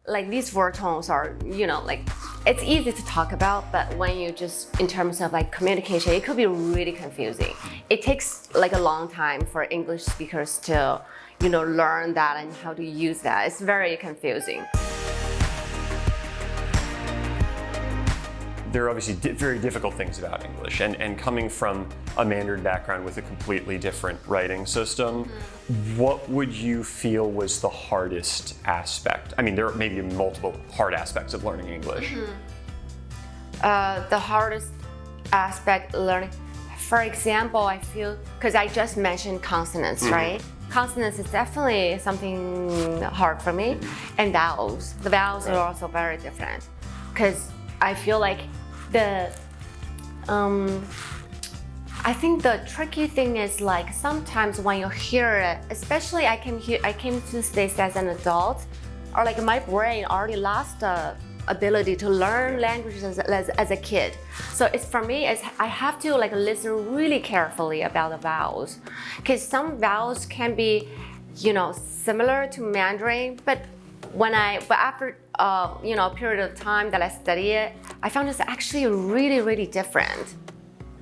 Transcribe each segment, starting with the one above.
like these four tones are, like it's easy to talk about, but when you just, in terms of like communication, it could be really confusing. It takes like a long time for English speakers to, learn that and how to use that. It's very confusing. There are obviously very difficult things about English, and coming from a Mandarin background with a completely different writing system, what would you feel was the hardest aspect? I mean, there may be multiple hard aspects of learning English. The hardest aspect learning, for example, I feel, because I just mentioned consonants, right? Consonants is definitely something hard for me, and vowels. The vowels are also very different, because I feel like I think the tricky thing is like sometimes when you hear it, especially I came to the States as an adult, or like my brain already lost the ability to learn languages as a kid. So for me, I have to like listen really carefully about the vowels, because some vowels can be, similar to Mandarin, but after a period of time that I study it, I found it's actually really, really different.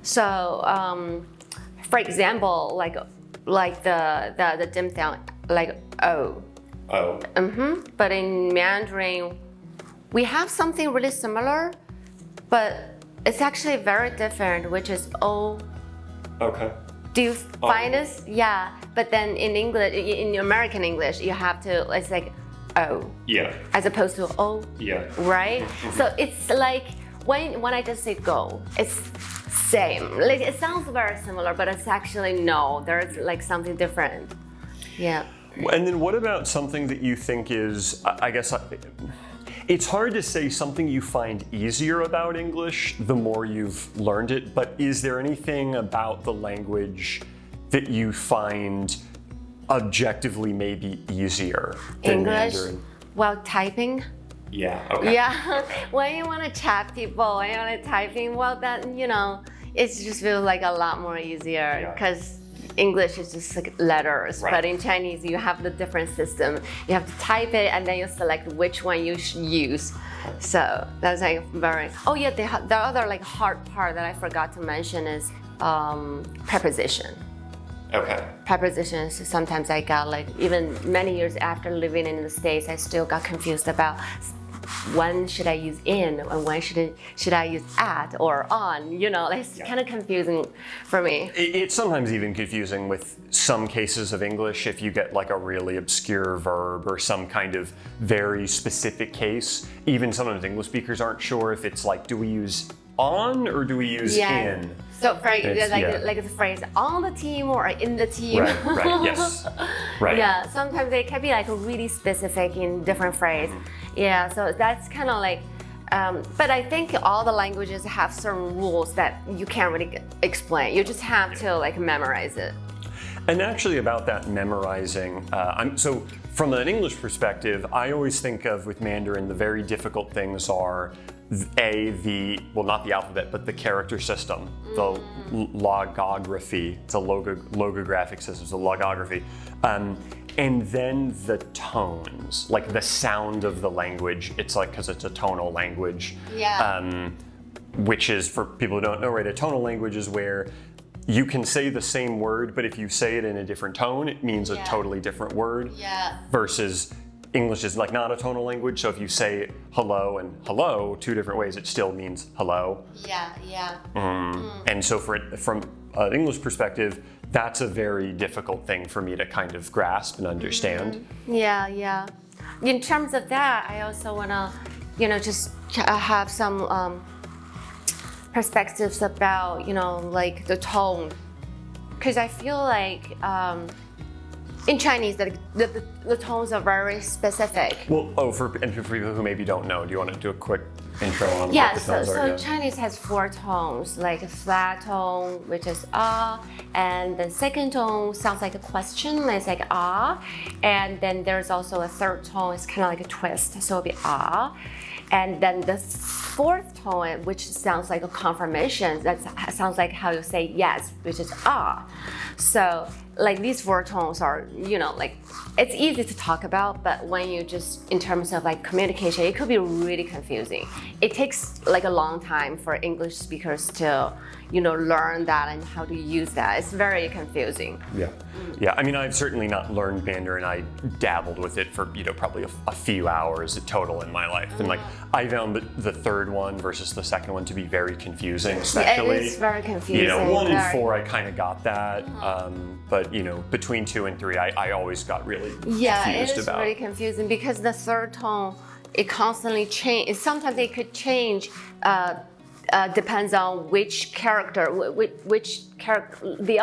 So, for example, like the dim sound, like O. Oh. But in Mandarin, we have something really similar, but it's actually very different, which is O. Okay. Do you find this? Yeah. But then in English, in American English, you have to, it's like O. Yeah. As opposed to O. Yeah. Right? So it's like when I just say go, it's same. Like it sounds very similar, but it's actually no. There's like something different. Yeah. And then what about something that you think is, I guess, it's hard to say something you find easier about English the more you've learned it, but is there anything about the language that you find objectively maybe easier than English? Mandarin? Well, typing. Yeah, okay. Yeah, when you want to chat people, when you want to typing, well, then, it just feels like a lot more easier, because English is just like letters, right. But in Chinese, you have the different system. You have to type it, and then you select which one you should use. So that's like very, the other like hard part that I forgot to mention is preposition. Okay. Prepositions, sometimes I got like, even many years after living in the States, I still got confused about when should I use in and when should I use at or on, it's kind of confusing for me. It's sometimes even confusing with some cases of English if you get like a really obscure verb or some kind of very specific case. Even sometimes English speakers aren't sure if it's like, do we use on or do we use in? So for like the phrase on the team or in the team. Right, yes. Right. Yeah, sometimes they can be like really specific in different phrase. Yeah, so that's kind of like, but I think all the languages have certain rules that you can't really explain. You just have to like memorize it. And actually about that memorizing, so from an English perspective, I always think of with Mandarin, the very difficult things are not the alphabet, but the character system, the logography. It's a logographic system, it's a logography. And then the tones, like the sound of the language. It's like, because it's a tonal language. Yeah. Which is, for people who don't know, right, a tonal language is where you can say the same word, but if you say it in a different tone, it means a totally different word. Yeah. Versus English is like not a tonal language, so if you say hello and hello two different ways, it still means hello. Yeah. And so from an English perspective, that's a very difficult thing for me to kind of grasp and understand. Yeah. In terms of that, I also want to, just have some perspectives about, like the tone. Because I feel like in Chinese, the tones are very specific. Well, for people who maybe don't know, do you want to do a quick intro on Yeah, what the tones are? so Chinese has 4 tones, like a flat tone, which is ah, and the second tone sounds like a question, it's like ah, and then there's also a third tone, it's kind of like a twist, so it'll be ah, and then the fourth tone, which sounds like a confirmation, that sounds like how you say yes, which is ah. So like these 4 tones are, like it's easy to talk about, but when you just, in terms of like communication, it could be really confusing. It takes like a long time for English speakers to, learn that and how to use that. It's very confusing. Yeah. Yeah, I mean, I've certainly not learned Mandarin. I dabbled with it for, probably a few hours total in my life. And like, I found the third one versus the second one to be very confusing, especially. It is very confusing. 1 and 4, I kind of got that. But, between 2 and 3, I always got really confused is about. really confusing because the third tone, it constantly changes. Sometimes it could change, depends on which character, the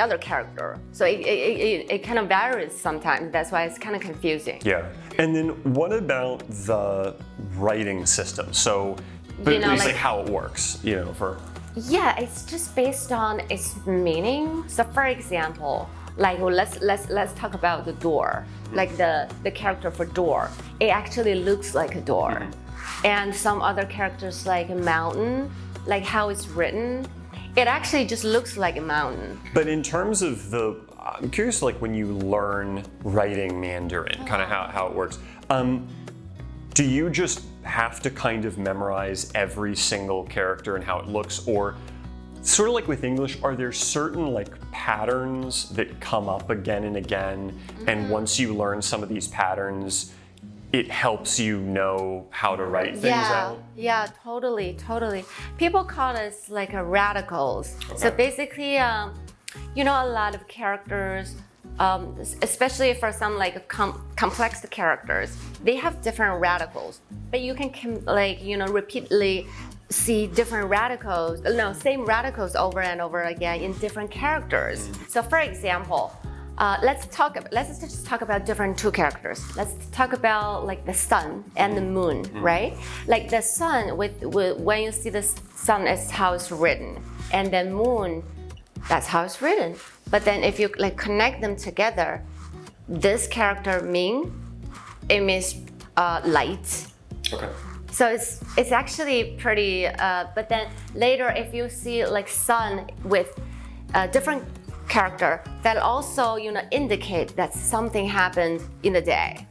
other character. So it kind of varies sometimes. That's why it's kind of confusing. Yeah. And then what about the writing system? So, but at least like how it works, for. Yeah, it's just based on its meaning. So for example, like let's talk about the door. Like the character for door, it actually looks like a door. And some other characters like a mountain, like how it's written, it actually just looks like a mountain. But in terms of I'm curious, like when you learn writing Mandarin, kind of how it works. Do you just have to kind of memorize every single character and how it looks, or sort of like with English, are there certain like patterns that come up again and again, and once you learn some of these patterns, it helps you know how to write things out? Yeah, totally. People call us like radicals. Okay. So basically, a lot of characters, especially for some like complex characters, they have different radicals. But you can repeatedly see different radicals, same radicals over and over again in different characters. So for example, let's just talk about different 2 characters. Let's talk about like the sun and the moon, right? Like the sun, when you see the sun, is how it's written, and then moon, that's how it's written. But then if you like connect them together, this character it means light. Okay. So it's actually pretty. But then later, if you see like sun with a different character, that also indicate that something happened in the day.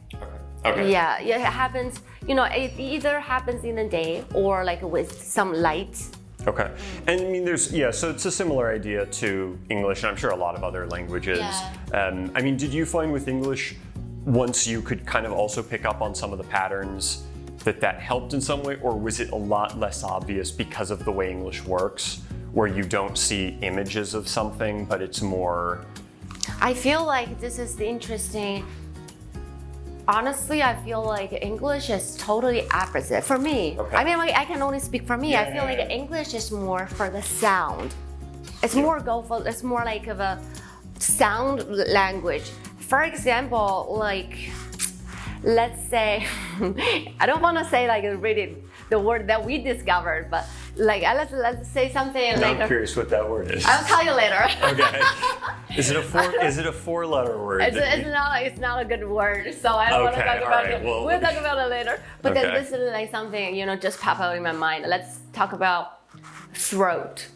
Okay. Yeah, it happens. It either happens in the day or like with some light. Okay. And I mean, so it's a similar idea to English, and I'm sure a lot of other languages. Yeah. I mean, did you find with English, once you could kind of also pick up on some of the patterns, that helped in some way, or was it a lot less obvious because of the way English works, where you don't see images of something, but it's more. I feel like this is interesting. Honestly, I feel like English is totally opposite for me. Okay. I mean, I can only speak for me. I feel like English is more for the sound. It's more it's more like of a sound language. For example, like, let's say, I don't want to say like really the word that we discovered, but like let's say something like. I'm curious what that word is. I'll tell you later. Okay. Is it a 4-letter word? It's not a good word, so I don't want to talk about it. Well, we'll talk about it later. But okay. then this is like something just pop out in my mind. Let's talk about throat.